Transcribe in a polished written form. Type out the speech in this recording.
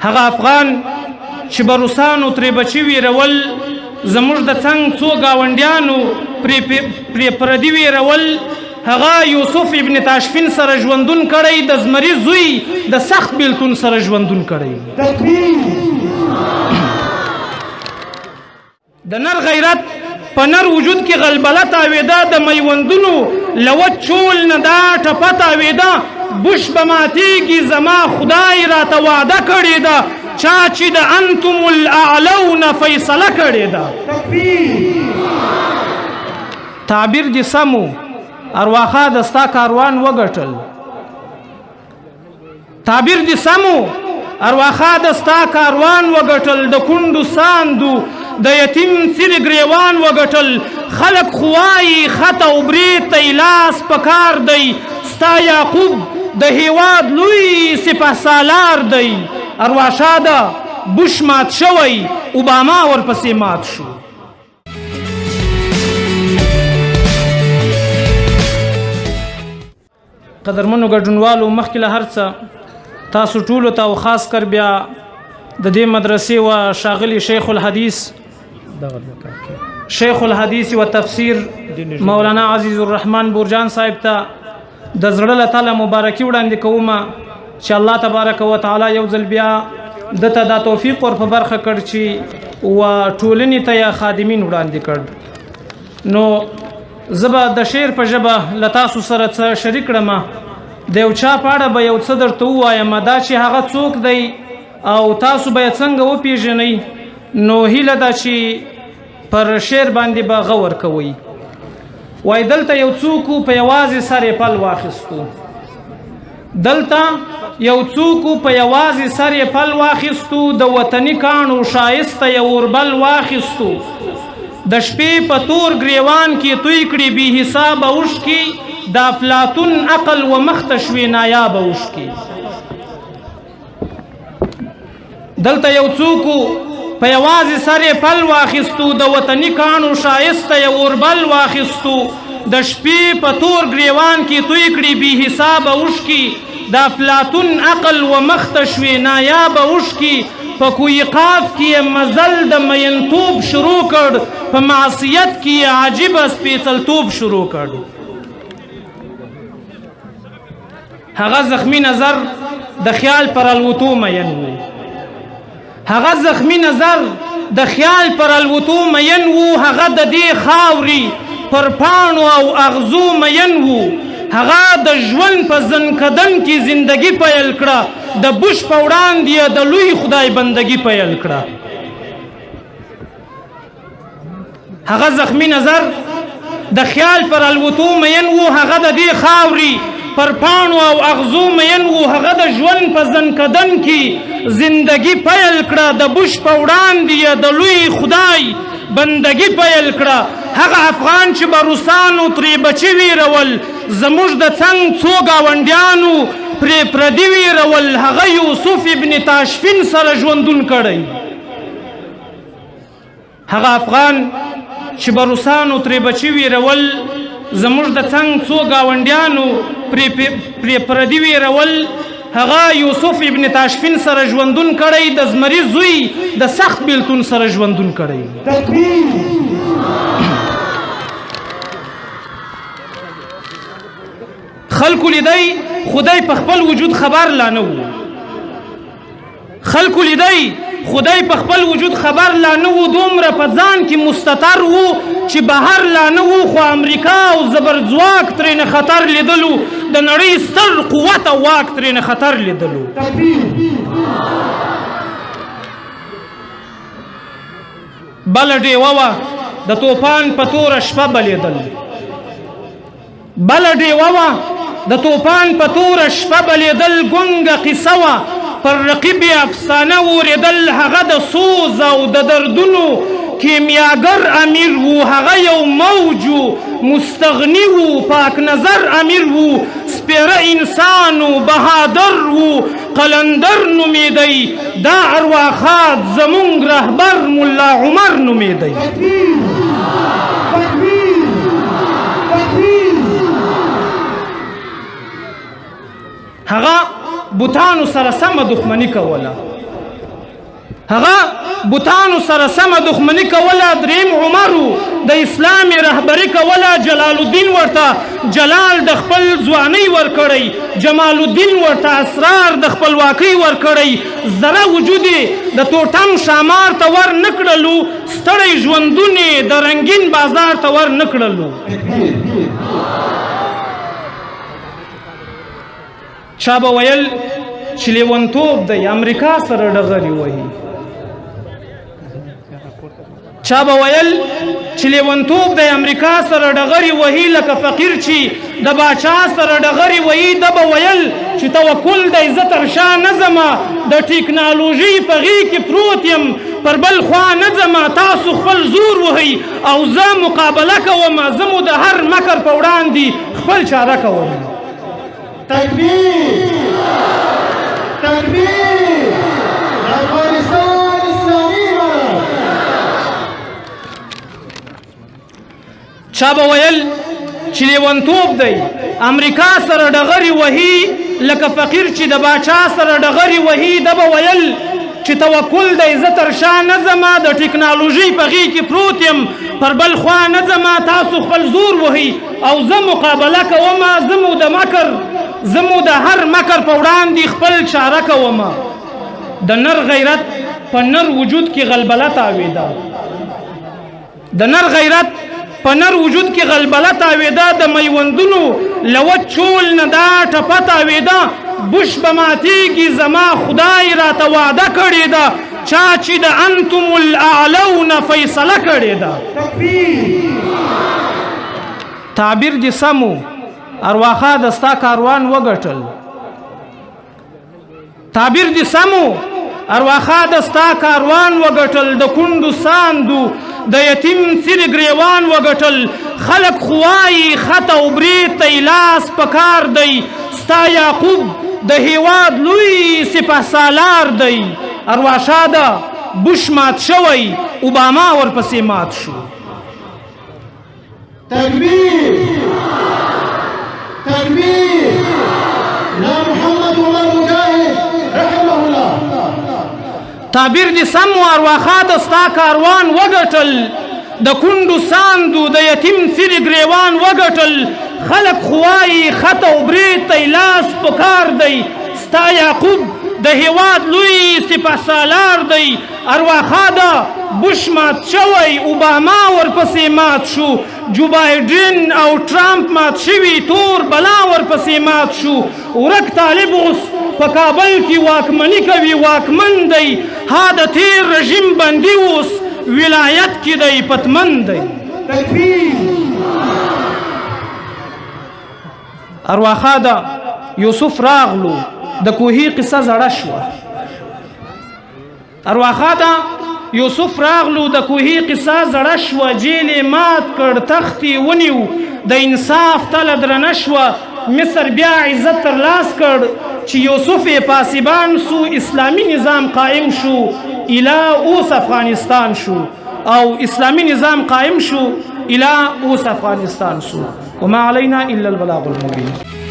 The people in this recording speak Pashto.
هغه افغان چې به روسانو ترې بچي ویرول، زموږ د څنګ څو ګاونډیانو پرې پردي ویرول، هغه یوسف ابن تاشفین سره ژوندون کړی، د زمري زوی د سخت بیلتون سره ژوندون کړی. د نر غیرت په نر وجود کې غلبله تاویده، د میوندونو لوت چول نه دا ټپه تاویده، بش به ماتیږي زما خدای راته وعده کړې ده، چا چې د انتم الاعلون فیصله کړې ده. تعبیر دې سمو، ارواخا دستا کاروان وګټل. تعبیر دې سمو، ارواخا دستا کاروان وګټل، د کونډو ساندو د یتیم څیرې ګریوان وګټل. خلق خوایي خط او برید ته لاس پکار دی، ستا یعقوب د هیواد لوی سپه سالار دی. ارواښاده بش مات شوی، اوباما ورپسې مات شو. قدرمنو ګډونوالو، مخکې له هر څه تاسو ټولو ته او خاص کر بیا د دې مدرسې و ښاغلي شیخ الحدیث و تفسیر مولانا عزیز الرحمن بورجان صاحب ته د زړه له تله مبارکي وړاندې کوم چې الله تبارک و تعالی یو ځل بیا دته دا توفیق ور په برخه کړ چې و ټولنې ته یا خادمین وړاندې کړ. نو زه به د شعر په ژبه له تاسو سره څه شریک کړم. د یو چا په اړه به یو څه درته ووایم، دا چې هغه څوک دی او تاسو به یې څنګه وپېژنئ. نو هیله ده چې پر شعر باندې به غور کوئ. وایي دلته یو څوک په یوازې سر یې پل واخیستو، دلته یو څوک په یوازې سر یې پل واخیستو، د وطني کاڼو ښایسته یې اوربل واخیستو، د شپې په تور ګریوان کې توی کړي بې حسابه اوښکي، د افلاطون عقل و مخته شوې نایابه اوښکي. دلته یو څوک په یوازې سر یې پل واخیستو، د وطني کاڼو ښایسته یې اوربل واخیستو، د شپې په تور ګریوان کې توی کړي بې حسابه اوښکي، د افلاطون عقل و مخته شوې نایابه اوښکي. په کوی قاف کې یې مزل د مینتوب شروع کړ، په معصیت کې یې عجیبه سپېڅلتوب شروع کړ. هغه زخمی نظر د خیال پر الوتو مین و، هغه زخمی نظر د خیال پر الوتو مین و، هغه د دې خاوري پر پاڼو او اغزو مین و، هغه د ژوند په زنکدن کې زندگی پیل کړه، د بش په وړاندې د لوی خدای بندگی پیل کړه. هغه زخمی نظر د خیال پر الوتو مین و، هغه د دې خاوري پر پاڼو او اغزو مین و، هغه د ژوند په زنکدن کې زندگی پیل کړه، د بش په وړاندې د لوی خدای بندگی پیل کړه. هغه افغان چې به روسانو ترې بچي ویرول، زموږ د څنګ څو ګاونډیانو پرې پردي ویرول، هغه یوسف ابن تاشفین سره ژوندون کړی. هغه افغان چې به روسانو ترې بچي ویرول، زموږ د څنګ څو ګاونډیانو پرې پردي ویرول، هغه یوسف ابن تاشفین سره ژوندون کړی، د زمري زوی د سخت بیلتون سره ژوندون کړی. خلکو لیدی خدای په خپل وجود خبر لا نه و، خلکو لیدی خدای په خپل وجود خبر لا نه و، دومره په ځان کې مستتر و چې بهر لا نه و، خو امریکا او زبرځواک ترېنه خطر لیدلو، د نړۍ ستر قوت او واک ترېنه خطر لیدلو. بله ډیوه وه د توپان په توره شپه بلیدل، بله ډیوه وه د توپان په توره شپه بلیدل، ګونګه قصه وه پر رقیب افسانه اورېدل، هغه د سوز او د دردونو کیمیاګر امیر و، هغه یو موج و مستغني و، پاک نظر امیر و، سپیره انسان و بهادر و، قلندر نومیدی، دا ارواخات زمونږ رهبر ملا عمر نومیدی. هغه بوتانو سره سمه دښمني کوله، هغه بوتانو سره سمه دښمني کوله. دریم عمرو د اسلامي رهبري کوله. جلال الدین ورته جلال د خپل ځوانۍ ورکړی، جمال الدین ورته اسرار د خپلواکۍ ورکړی. زره وجود د توټم شامار ته ور نه کړلو، ستړی ژوندونې د رنګین بازار ته ور نه کړلو. چا به ویل چې لیونتوب دی امریکا سره ډغرې وهي، چا به ویل چې لیونتوب دی امریکا سره ډغرې وهي. لکه فقیر چې د باچا سره ډغرې وهي، ده به ویل چې توکل دی زه تر شا نه ځمه، د ټیکنالوژۍ په غېږ کې پروت یم پر بل خوا نه ځمه. تاسو خپل زور وهئ او زه مقابله کوم، زه مو د هر مکر په وړاندې خپل چاره کوم. تکبیر تکبیر افغانستان اسلامي امارت. چا به ویل چې لیونتوب دی امریکا سره ډغرې وهي، لکه فقیر چې د باچا سره ډغرې وهي. ده به ویل چې توکل دی زه تر شا نه ځمه، د ټیکنالوژۍ په غېږ کې پروت یم پر بل خوا نه ځمه. تاسو خپل زور وهئ او زه مقابله کوم، زه مو د هر مکر په وړاندې خپل چاره کوم. د نر غیرت په نر وجود کې غلبله تاویده، د نر غیرت په نر وجود کې غلبله تاویده. د میوندونو لوت چول نه دا ټپه تاویده. بش به ماتیږي زما خدای راته وعده کړې ده، چا چې د انتم الاعلون فیصله کړې ده. تعبیر دې سمو ارواخا دستا کاروان وګټل، تعبیر دې سمو ارواخا دستا کاروان وګټل. د کونډو ساندو د یتیم څیرې ګریوان وګټل. خلق خوایي خط او برید ته لاس پکار دی، ستا یعقوب د هیواد لوی سپه سالار دی. ارواښاده بوش مات شوی، اوباما ورپسې مات شو. تکبیر تکبیر لا محمد عمر مجاهد رحمه الله. تعبیر دې سم و ارواخا دستا کاروان وګټل. د کونډو ساندو د یتیم څیرې ګریوان وګټل. خلق خوایي خط او برید ته لاس پکار دی، ستا یعقوب د هیواد لوی سپه سالار دی. ارواخا ده بوش مات شوی، اوباما ورپسې مات شو. جو بایډن او ټرمپ مات شوي، تور بلا ورپسې مات شو. ورک طالب اوس په کابل کې واکمني کوي، واکمن دی. ها د تیر رژیم بندي اوس ولایت کې دی، پتمن دی. تکبیر ارواخا ده یوسف راغلو د کوهي قصه زړه شوه. ارواخا ده یوسف راغلو د کوهي قصه زړه شوه. جیل مات کړ تختی ونیو د انصاف تله درنه شوه. مصر بیا عزت تر لاس کړ چې یوسف پاسبان سو. اسلامی نظام قائم شو، اله اوس افغانستان شو، او اسلامی نظام قائم شو، اله اوس افغانستان شو. وما علينا الا البلاغ المبين.